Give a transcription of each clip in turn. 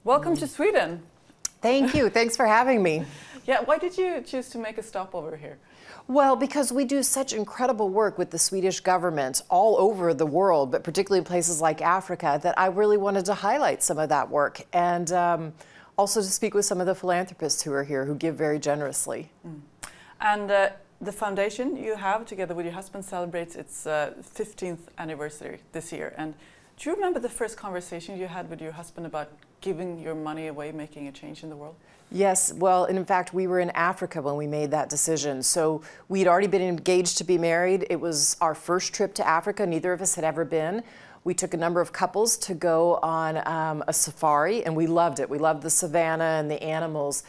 Welcome to Sweden. Thank you. Thanks for having me. Yeah, why did you choose to make a stop over here? Well, because we do such incredible work with the Swedish government all over the world, but particularly in places like Africa, that I really wanted to highlight some of that work and also to speak with some of the philanthropists who are here who give very generously. And the foundation you have together with your husband celebrates its 15th anniversary this year. And do you remember the first conversation you had with your husband about giving your money away, making a change in the world? Yes, well, and in fact, we were in Africa when we made that decision. So we'd already been engaged to be married. It was our first trip to Africa. Neither of us had ever been. We took a number of couples to go on a safari, and we loved it. We loved the savannah and the animals.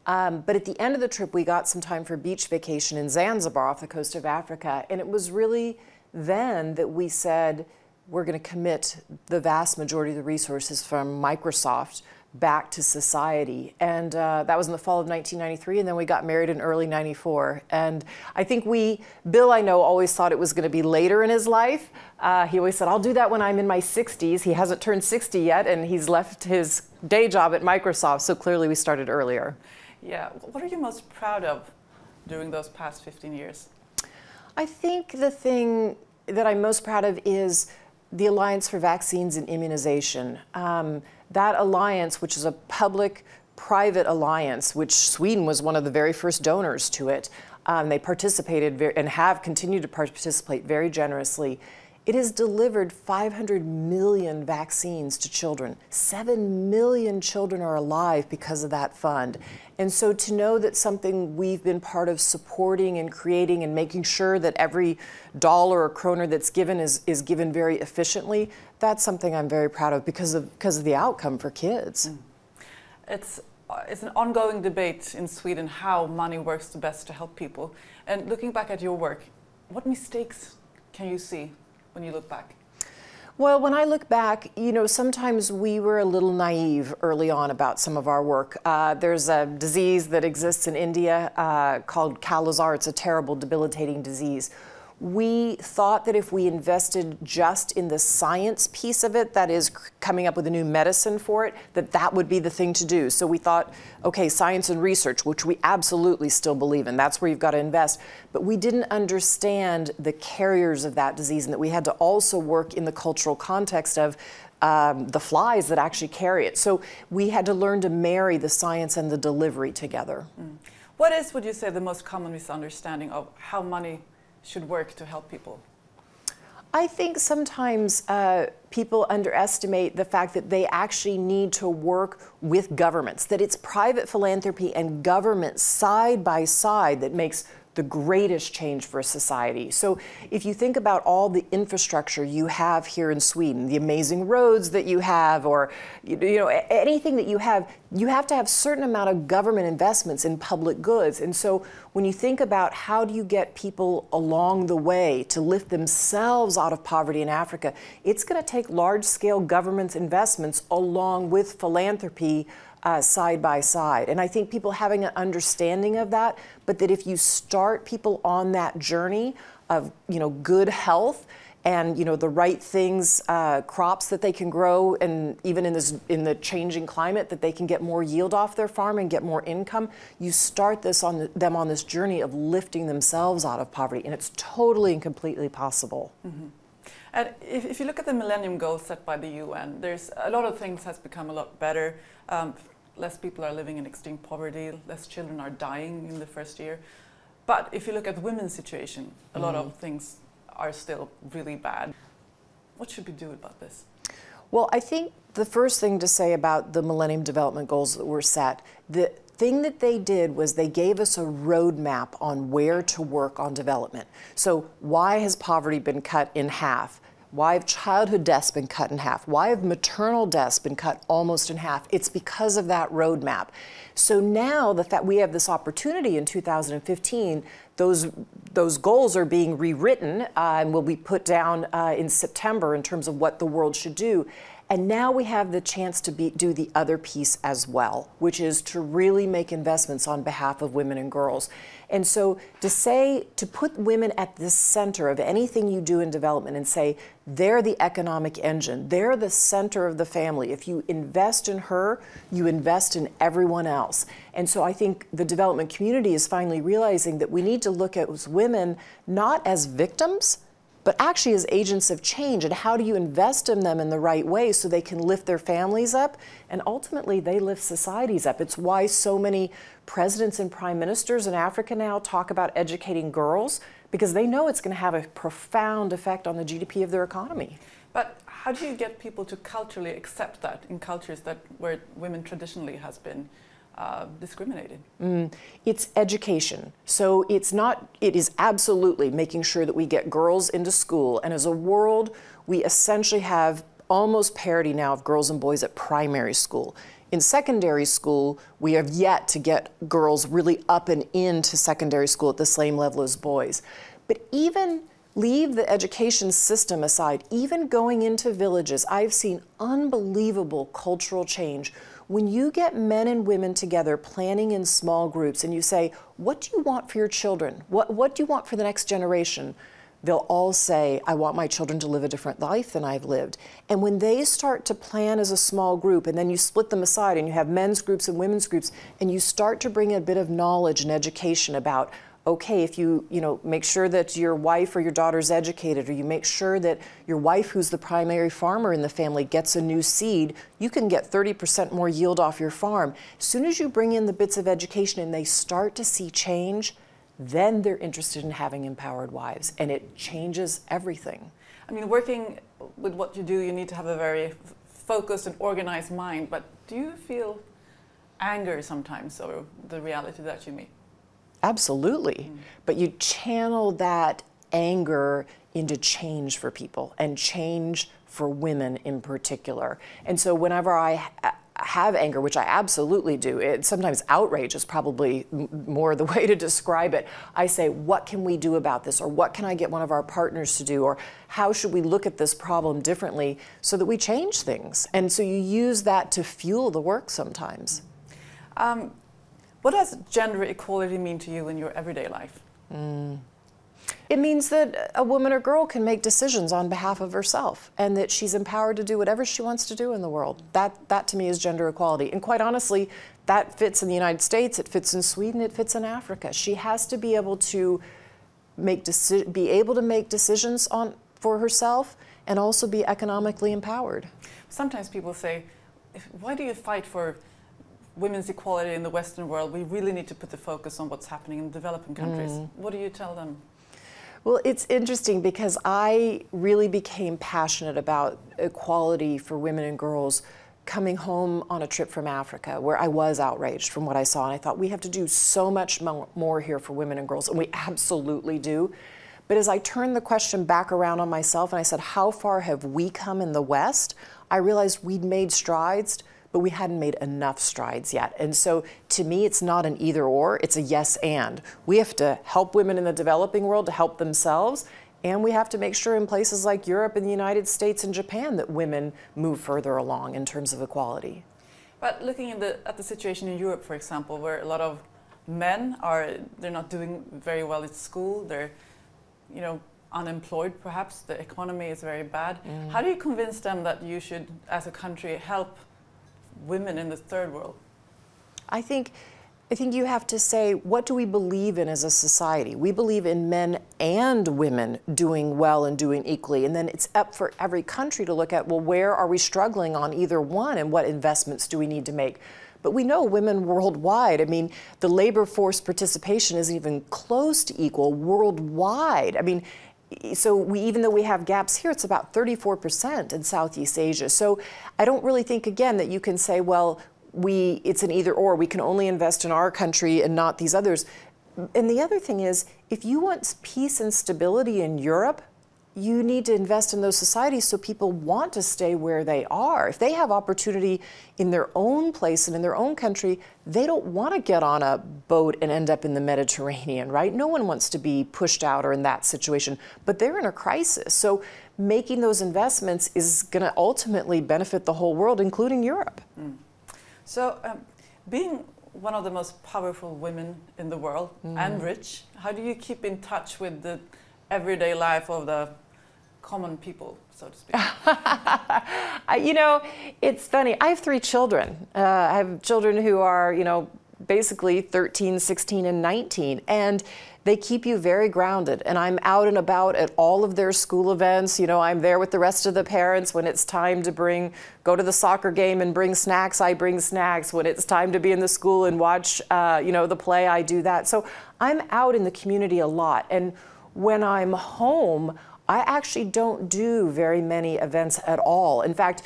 But at the end of the trip, we got some time for a beach vacation in Zanzibar off the coast of Africa. And it was really then that we said, we're going to commit the vast majority of the resources from Microsoft back to society. And that was in the fall of 1993, and then we got married in early 94. And I think Bill, I know, always thought it was going to be later in his life. He always said, I'll do that when I'm in my 60s. He hasn't turned 60 yet, and he's left his day job at Microsoft, so clearly we started earlier. Yeah, what are you most proud of during those past 15 years? I think the thing that I'm most proud of is the Alliance for Vaccines and Immunization. That alliance, which is a public-private alliance, which Sweden was one of the very first donors to it, they participated and have continued to participate very generously. It has delivered 500 million vaccines to children. 7 million children are alive because of that fund. And so to know that something we've been part of supporting and creating and making sure that every dollar or kroner that's given is given very efficiently, that's something I'm very proud of because of the outcome for kids. It's an ongoing debate in Sweden how money works the best to help people. And looking back at your work, what mistakes can you see when you look back? Well, when I look back, you know, sometimes we were a little naive early on about some of our work. There's a disease that exists in India called Kala-azar. It's a terrible, debilitating disease. We thought that if we invested just in the science piece of it, that is coming up with a new medicine for it, that would be the thing to do. So we thought, okay, science and research, which we absolutely still believe in, that's where you've got to invest. But we didn't understand the carriers of that disease and that we had to also work in the cultural context of the flies that actually carry it. So we had to learn to marry the science and the delivery together. What is, would you say, the most common misunderstanding of how money should work to help people? I think sometimes people underestimate the fact that they actually need to work with governments, that it's private philanthropy and government side by side that makes the greatest change for society. So if you think about all the infrastructure you have here in Sweden, the amazing roads that you have, or you know, anything that you have to have a certain amount of government investments in public goods. And so when you think about how do you get people along the way to lift themselves out of poverty in Africa, it's going to take large-scale government investments along with philanthropy side by side. And I think people having an understanding of that, but that if you start people on that journey of, you know, good health and, you know, the right things, crops that they can grow, and even in the changing climate, that they can get more yield off their farm and get more income, you start them on this journey of lifting themselves out of poverty, and it's totally and completely possible. And if you look at the Millennium Goals set by the UN, there's a lot of things has become a lot better. Less people are living in extreme poverty, less children are dying in the first year. But if you look at the women's situation, a lot of things are still really bad. What should we do about this? Well, I think the first thing to say about the Millennium Development Goals that were set, the thing that they did was they gave us a roadmap on where to work on development. So why has poverty been cut in half? Why have childhood deaths been cut in half? Why have maternal deaths been cut almost in half? It's because of that roadmap. So now the fact we have this opportunity in 2015, those goals are being rewritten and will be put down in September in terms of what the world should do. And now we have the chance to do the other piece as well, which is to really make investments on behalf of women and girls. And so to put women at the center of anything you do in development and say, they're the economic engine, they're the center of the family. If you invest in her, you invest in everyone else. And so I think the development community is finally realizing that we need to look at women not as victims, but actually as agents of change. And how do you invest in them in the right way so they can lift their families up, and ultimately they lift societies up. It's why so many presidents and prime ministers in Africa now talk about educating girls, because they know it's going to have a profound effect on the GDP of their economy. But how do you get people to culturally accept that in cultures where women traditionally has been discriminated? It's education. So it is absolutely making sure that we get girls into school. And as a world, we essentially have almost parity now of girls and boys at primary school. In secondary school, we have yet to get girls really up and into secondary school at the same level as boys. But even leave the education system aside, even going into villages, I've seen unbelievable cultural change. When you get men and women together planning in small groups and you say, what do you want for your children? What do you want for the next generation? They'll all say, I want my children to live a different life than I've lived. And when they start to plan as a small group, and then you split them aside and you have men's groups and women's groups, and you start to bring a bit of knowledge and education about, okay, if you make sure that your wife or your daughter's educated, or you make sure that your wife, who's the primary farmer in the family, gets a new seed, you can get 30% more yield off your farm. As soon as you bring in the bits of education and they start to see change, then they're interested in having empowered wives, and it changes everything. I mean, working with what you do, you need to have a very focused and organized mind, but do you feel anger sometimes over the reality that you meet? Absolutely. But you channel that anger into change for people, and change for women in particular. And so whenever I have anger, which I absolutely do, sometimes outrage is probably more the way to describe it, I say, what can we do about this? Or what can I get one of our partners to do? Or how should we look at this problem differently so that we change things? And so you use that to fuel the work sometimes. What does gender equality mean to you in your everyday life? It means that a woman or girl can make decisions on behalf of herself, and that she's empowered to do whatever she wants to do in the world. That to me is gender equality. And quite honestly, that fits in the United States, it fits in Sweden, it fits in Africa. She has to be able to make decisions for herself, and also be economically empowered. Sometimes people say, why do you fight for women's equality in the Western world? We really need to put the focus on what's happening in developing countries. What do you tell them? Well, it's interesting because I really became passionate about equality for women and girls coming home on a trip from Africa, where I was outraged from what I saw. And I thought, we have to do so much more here for women and girls, and we absolutely do. But as I turned the question back around on myself and I said, how far have we come in the West? I realized we'd made strides, but we hadn't made enough strides yet. And so to me, it's not an either or, it's a yes and. We have to help women in the developing world to help themselves, and we have to make sure in places like Europe and the United States and Japan that women move further along in terms of equality. But looking at the situation in Europe, for example, where a lot of men they're not doing very well at school, they're unemployed perhaps, the economy is very bad. How do you convince them that you should, as a country, help women in the third world? I think you have to say, what do we believe in as a society? We believe in men and women doing well and doing equally, and then it's up for every country to look at, well, where are we struggling on either one, and what investments do we need to make? But we know women worldwide, I mean, the labor force participation isn't even close to equal worldwide. I mean, so even though we have gaps here, it's about 34% in Southeast Asia. So I don't really think, again, that you can say, well, it's an either or. We can only invest in our country and not these others. And the other thing is, if you want peace and stability in Europe, you need to invest in those societies so people want to stay where they are. If they have opportunity in their own place and in their own country, they don't want to get on a boat and end up in the Mediterranean, right? No one wants to be pushed out or in that situation, but they're in a crisis. So making those investments is going to ultimately benefit the whole world, including Europe. So being one of the most powerful women in the world and rich, how do you keep in touch with the everyday life of the common people, so to speak? You know, it's funny. I have 3 children. I have children who are, you know, basically 13, 16, and 19. And they keep you very grounded. And I'm out and about at all of their school events. You know, I'm there with the rest of the parents. When it's time to go to the soccer game and bring snacks, I bring snacks. When it's time to be in the school and watch, you know, the play, I do that. So I'm out in the community a lot. And when I'm home, I actually don't do very many events at all. In fact,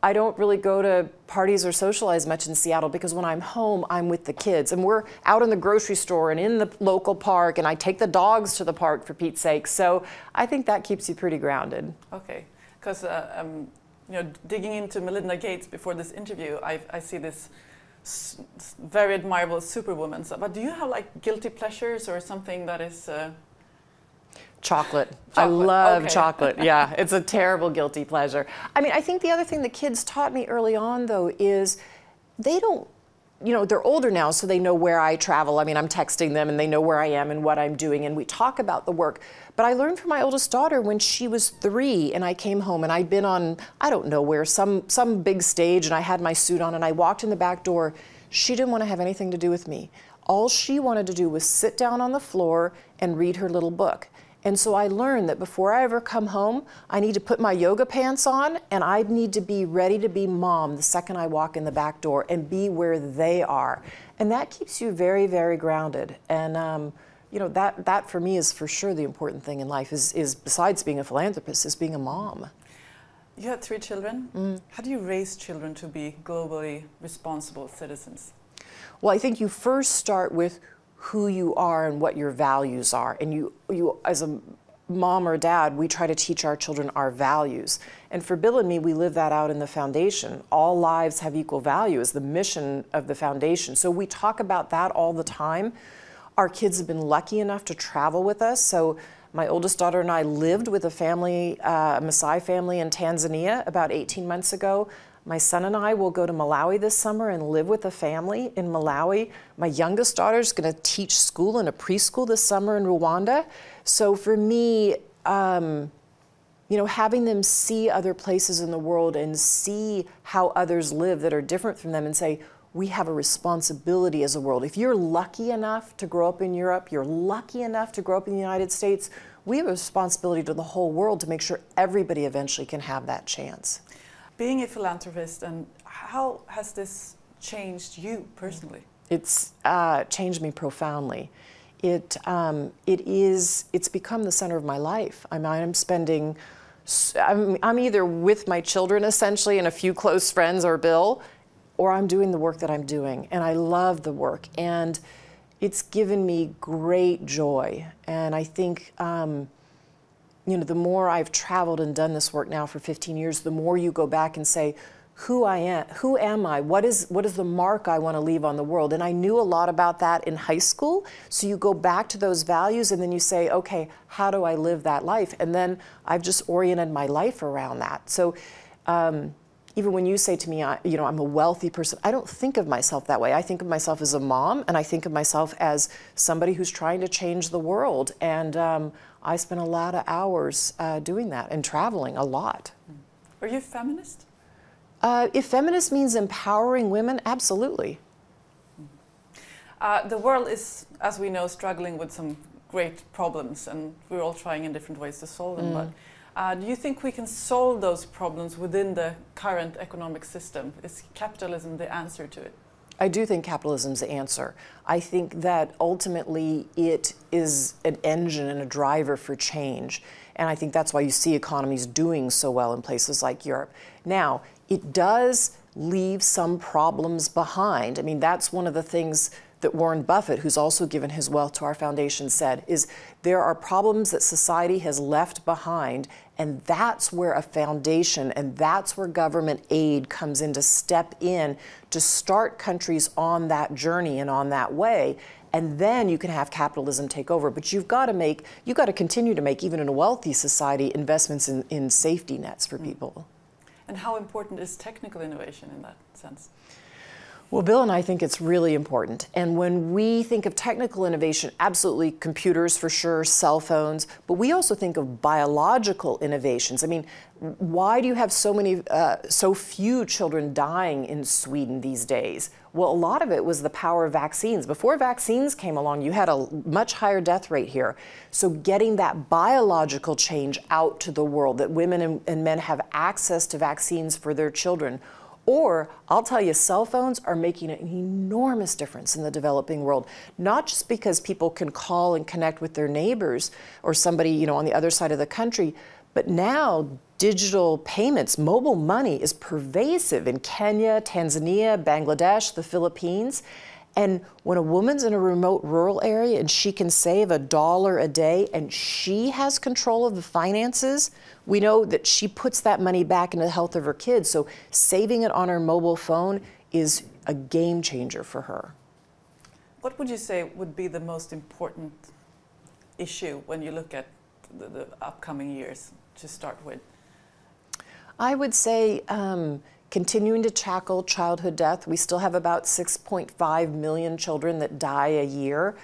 I don't really go to parties or socialize much in Seattle because when I'm home, I'm with the kids. And we're out in the grocery store and in the local park, and I take the dogs to the park, for Pete's sake. So I think that keeps you pretty grounded. Okay, because you know, digging into Melinda Gates before this interview, I see this very admirable superwoman. So, but do you have like guilty pleasures or something that is... Chocolate. I love chocolate. Yeah, it's a terrible guilty pleasure. I mean, I think the other thing the kids taught me early on, though, is they don't, you know, they're older now, so they know where I travel. I mean, I'm texting them and they know where I am and what I'm doing, and we talk about the work. But I learned from my oldest daughter when she was 3 and I came home and I'd been on, I don't know where, some big stage, and I had my suit on and I walked in the back door. She didn't want to have anything to do with me. All she wanted to do was sit down on the floor and read her little book. And so I learned that before I ever come home, I need to put my yoga pants on and I need to be ready to be mom the second I walk in the back door and be where they are. And that keeps you very, very grounded. And you know, that for me is for sure the important thing in life is besides being a philanthropist, is being a mom. You have 3 children. How do you raise children to be globally responsible citizens? Well, I think you first start with who you are and what your values are. And you as a mom or dad, we try to teach our children our values. And for Bill and me, we live that out in the foundation. All lives have equal value is the mission of the foundation. So we talk about that all the time. Our kids have been lucky enough to travel with us. So my oldest daughter and I lived with a family, a Maasai family in Tanzania about 18 months ago. My son and I will go to Malawi this summer and live with a family in Malawi. My youngest daughter is going to teach school in a preschool this summer in Rwanda. So for me, you know, having them see other places in the world and see how others live that are different from them and say, we have a responsibility as a world. If you're lucky enough to grow up in Europe, you're lucky enough to grow up in the United States, we have a responsibility to the whole world to make sure everybody eventually can have that chance. Being a philanthropist, and how has this changed you personally? It's changed me profoundly. It's become the center of my life. I'm either with my children essentially and a few close friends or Bill, or I'm doing the work that I'm doing, and I love the work, and it's given me great joy. And I think you know, the more I've traveled and done this work now for 15 years, the more you go back and say, who am I? What is the mark I want to leave on the world? And I knew a lot about that in high school. So you go back to those values and then you say, okay, how do I live that life? And then I've just oriented my life around that. So even when you say to me, you know, I'm a wealthy person, I don't think of myself that way. I think of myself as a mom, and I think of myself as somebody who's trying to change the world. And I spend a lot of hours doing that and traveling a lot. Are you a feminist? If feminist means empowering women, absolutely. The world is, as we know, struggling with some great problems, and we're all trying in different ways to solve them. But do you think we can solve those problems within the current economic system? Is capitalism the answer to it? I do think capitalism's the answer. I think that ultimately it is an engine and a driver for change. And I think that's why you see economies doing so well in places like Europe. Now, it does leave some problems behind. I mean, that's one of the things that Warren Buffett, who's also given his wealth to our foundation, said, is there are problems that society has left behind, and that's where a foundation and that's where government aid comes in to step in to start countries on that journey and on that way. And then you can have capitalism take over. But you've got to continue to make, even in a wealthy society, investments in safety nets for people. And how important is technical innovation in that sense? Well, Bill and I think it's really important. And when we think of technical innovation, absolutely computers for sure, cell phones, but we also think of biological innovations. I mean, why do you have so few children dying in Sweden these days? Well, a lot of it was the power of vaccines. Before vaccines came along, you had a much higher death rate here. So getting that biological change out to the world, that women and men have access to vaccines for their children. Or, I'll tell you, cell phones are making an enormous difference in the developing world. Not just because people can call and connect with their neighbors or somebody, on the other side of the country, but now digital payments, mobile money is pervasive in Kenya, Tanzania, Bangladesh, the Philippines. And when a woman's in a remote rural area and she can save $1 a day and she has control of the finances, we know that she puts that money back into the health of her kids. So saving it on her mobile phone is a game changer for her. What would you say would be the most important issue when you look at the upcoming years to start with? I would say continuing to tackle childhood death. We still have about 6.5 million children that die a year.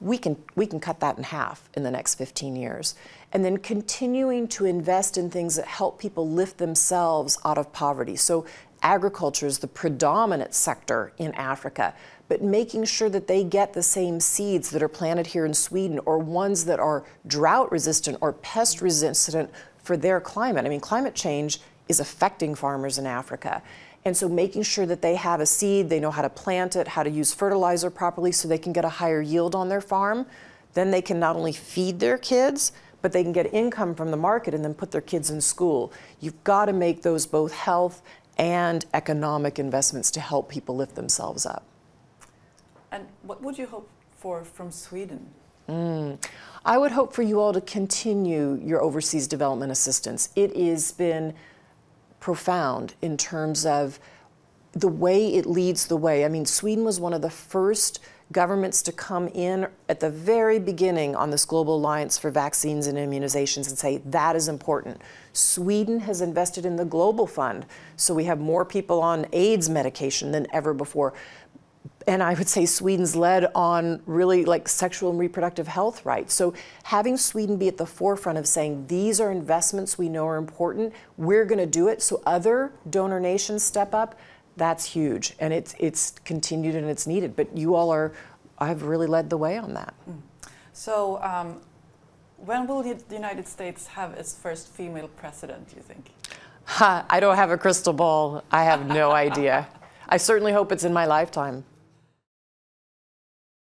We can cut that in half in the next 15 years. And then continuing to invest in things that help people lift themselves out of poverty. So agriculture is the predominant sector in Africa, but making sure that they get the same seeds that are planted here in Sweden, or ones that are drought resistant or pest resistant for their climate. I mean, climate change is affecting farmers in Africa. And so making sure that they have a seed, they know how to plant it, how to use fertilizer properly so they can get a higher yield on their farm. Then they can not only feed their kids, but they can get income from the market and then put their kids in school. You've got to make those both health and economic investments to help people lift themselves up. And what would you hope for from Sweden? I would hope for you all to continue your overseas development assistance. It has been profound in terms of the way it leads the way. I mean, Sweden was one of the first governments to come in at the very beginning on this Global Alliance for Vaccines and Immunizations and say, that is important. Sweden has invested in the Global Fund, so we have more people on AIDS medication than ever before. And I would say Sweden's led on really like sexual and reproductive health rights. So having Sweden be at the forefront of saying, these are investments we know are important, we're going to do it, so other donor nations step up, that's huge. And it's continued and it's needed. But you all have really led the way on that. So when will the United States have its first female president, do you think? I don't have a crystal ball. I have no idea. I certainly hope it's in my lifetime.